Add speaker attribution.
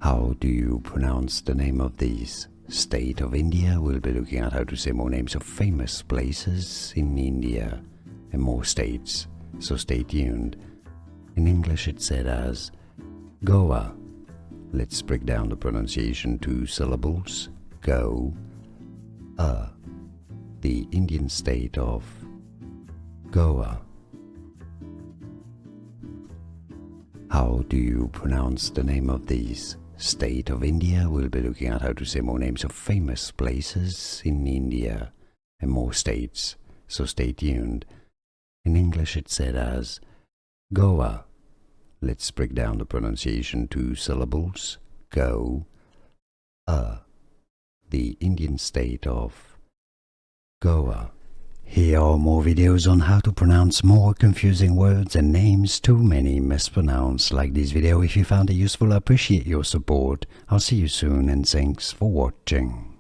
Speaker 1: How do you pronounce the name of this state of India? We'll be looking at how to say more names of famous places in India and more states, so stay tuned. In English it's said as Goa. Let's break down the pronunciation to syllables. Go, the Indian state of Goa. How do you pronounce the name of this state of India? We'll be looking at how to say more names of famous places in India and more states, so stay tuned. In English it's said as Goa. Let's break down the pronunciation to syllables. Go, the Indian state of Goa. Here are more videos on how to pronounce more confusing words and names too many mispronounced. Like this video if you found it useful. I appreciate your support. I'll see you soon and thanks for watching.